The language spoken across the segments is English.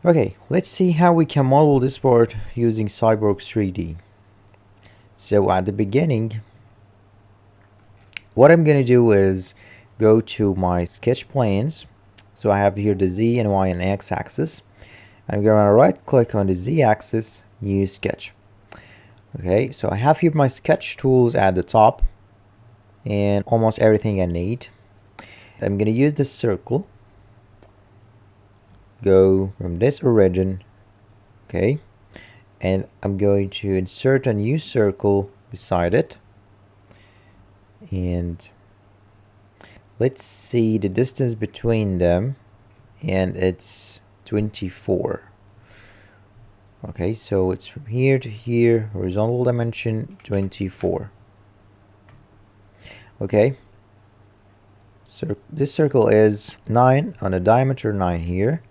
Okay, let's see how we can model this part using Cyborg 3D. So at the beginning, what I'm gonna do is go to my sketch planes. So I have here the Z and Y and X axis. I'm gonna right click on the Z axis, new sketch. Okay, so I have here my sketch tools at the top and almost everything I need. I'm gonna use this circle, go from this origin, okay, and I'm going to insert a new circle beside it, and let's see the distance between them, and it's 24. Okay, so it's from here to here, horizontal dimension 24. Okay, so this circle is 9 on a diameter 9 here,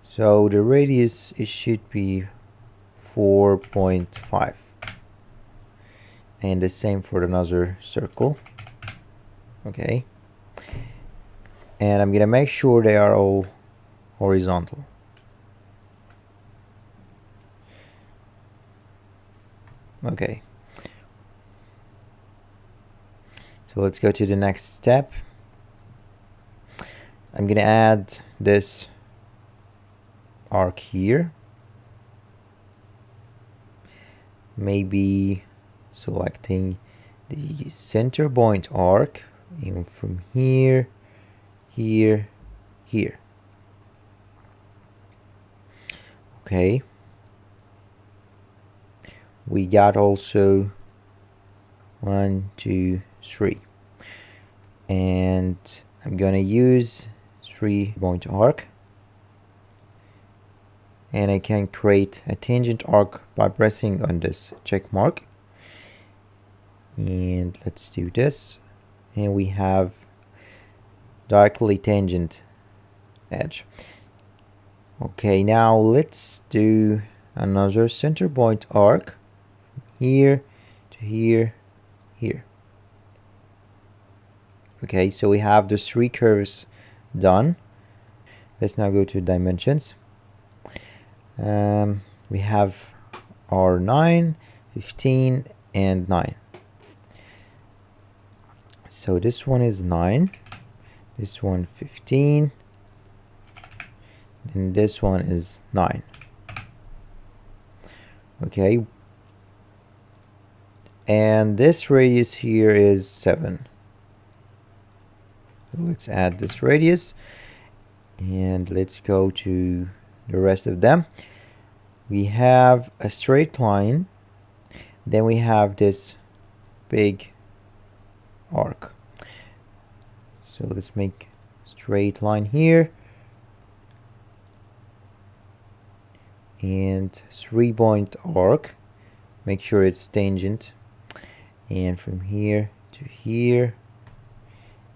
so the radius it should be 4.5, and the same for another circle. Okay, and I'm gonna make sure they are all horizontal. Okay, so let's go to the next step. I'm gonna add this arc here, maybe selecting the center point arc, and from here, here, here. Okay, we got also 1, 2, 3, and I'm gonna use 3-point arc, and I can create a tangent arc by pressing on this check mark, and let's do this, and we have directly tangent edge. Okay, now let's do another center point arc, here to here, here. Okay, so we have the 3 curves done. Let's now go to dimensions. We have our 9, 15, and 9. So this one is 9, this one 15, and this one is 9. Okay, and this radius here is 7. So let's add this radius, and let's go to the rest of them. We have a straight line, then we have this big arc. So let's make a straight line here, and 3-point arc, make sure it's tangent, and from here to here,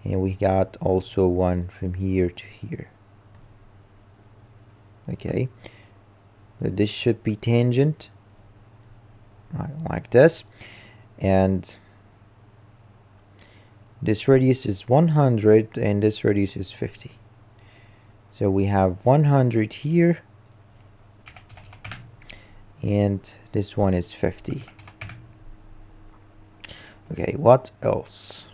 and we got also one from here to here. Okay, so this should be tangent, like this, and this radius is 100 and this radius is 50. So we have 100 here, and this one is 50. Okay, what else?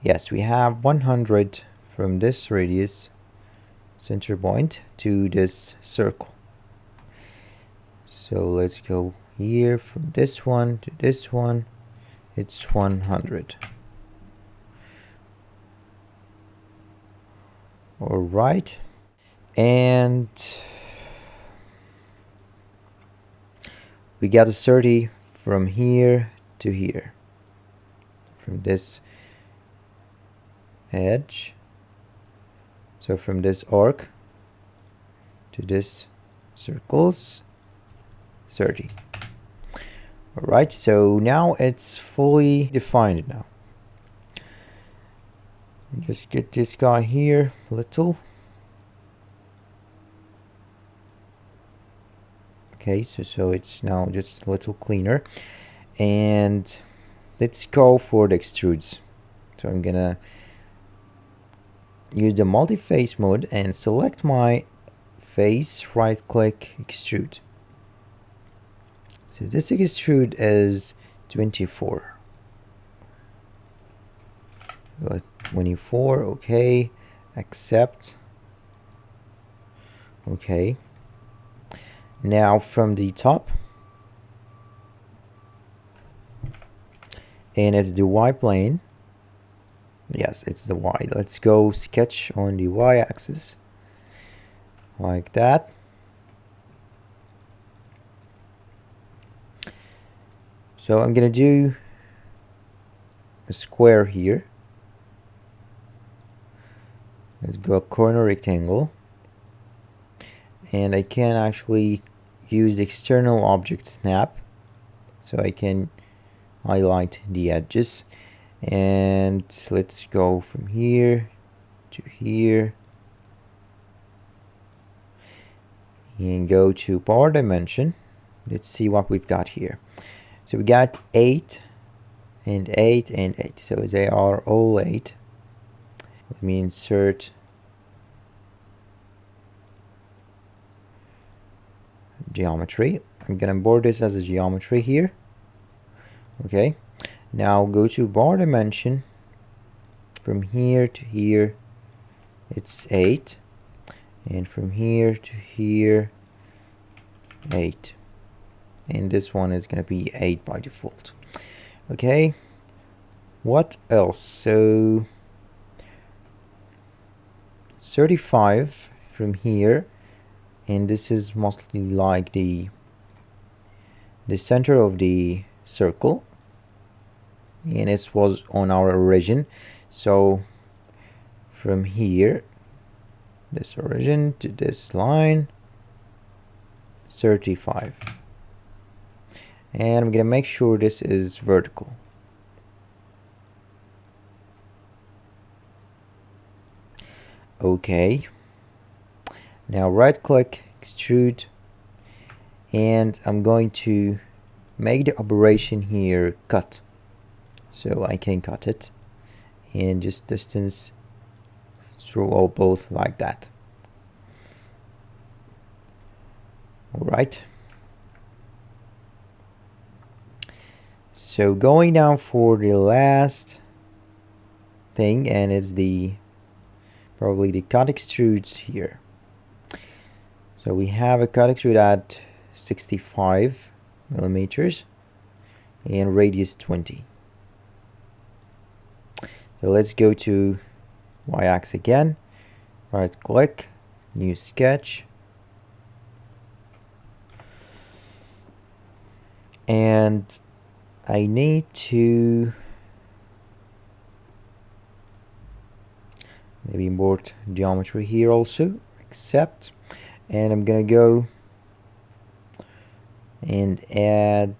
Yes, we have 100 from this radius center point to this circle. So let's go here from this one to this one, it's 100. All right, and we got a 30 from here to here, from this edge, so from this arc to this circles, 30. All right, so now it's fully defined now. Just get this guy here a little. Okay, so it's now just a little cleaner, and let's go for the extrudes. So I'm gonna use the multi-face mode and select my face, right click, extrude. So this extrude is 24. 24, okay, accept. Okay, now from the top, and it's the Y plane. Yes, it's the Y. Let's go sketch on the Y axis like that. So I'm gonna do a square here. Let's go corner rectangle, and I can actually use the external object snap, so I can highlight the edges. And let's go from here to here and go to power dimension. Let's see what we've got here. So we got 8 and 8 and 8, so they are all 8. Let me insert geometry. I'm gonna import this as a geometry here. Okay, now go to bar dimension. From here to here it's 8, and from here to here 8, and this one is gonna be 8 by default. Okay, what else? So 35 from here, and this is mostly like the center of the circle, and this was on our origin. So from here, this origin to this line, 35, and I'm gonna make sure this is vertical. Okay, now right click, extrude, and I'm going to make the operation here cut, so I can cut it and just distance through all both like that. All right, so going down for the last thing, and it's probably the cut extrudes here. So we have a cut extrude at 65 millimeters and radius 20. So let's go to y-axis again, right click, new sketch, and I need to maybe import geometry here also, accept, and I'm gonna go and add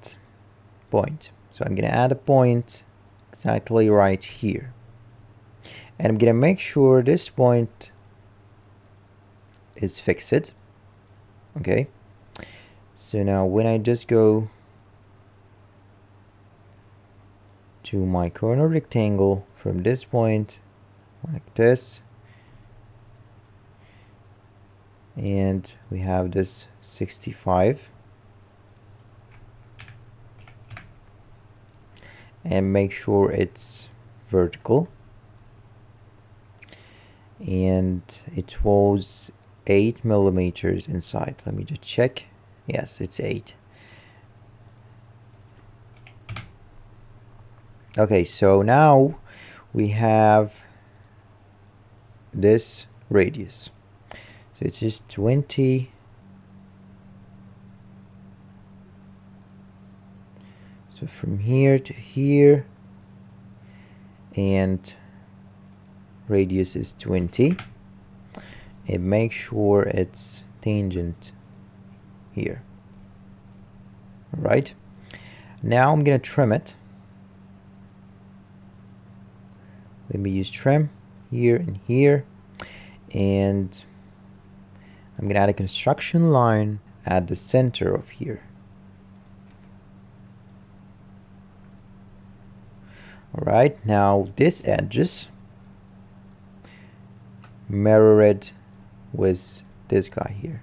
point. So I'm gonna add a point exactly right here, and I'm gonna make sure this point is fixed. Okay, so now when I just go to my corner rectangle from this point like this, and we have this 65, and make sure it's vertical, and it was 8 millimeters inside. Let me just check. Yes, it's 8. Okay, so now we have this radius, so it's just 20. So from here to here, and radius is 20, and make sure it's tangent here. All right, now I'm gonna trim it. Let me use trim here and here, and I'm gonna add a construction line at the center of here. All right, now this edges, mirror it with this guy here.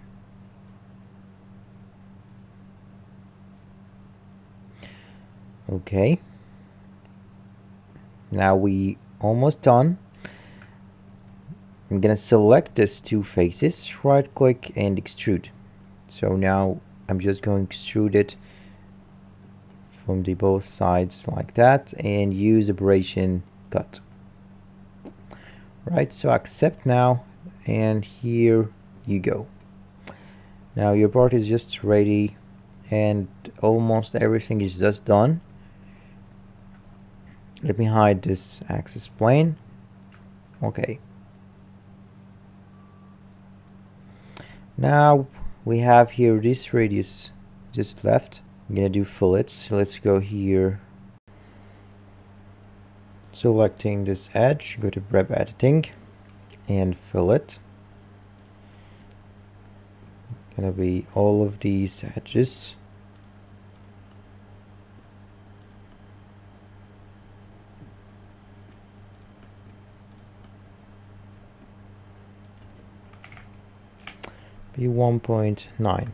Okay, now we almost done. I'm gonna select these two faces, right click and extrude. So now I'm just going to extrude it from the both sides like that and use operation cut. Right, so accept now, and here you go. Now your part is just ready and almost everything is just done. Let me hide this axis plane. Okay. Now we have here this radius just left. I'm gonna do fillets. Let's go here. Selecting this edge, go to prep editing and fillet. Gonna be all of these edges. Be 1.9.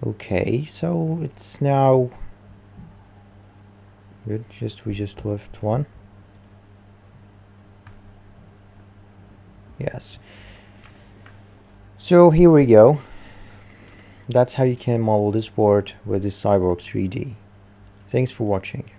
Okay, so it's now good. We just left one. Yes. So here we go. That's how you can model this board with the Cyborg 3D. Thanks for watching.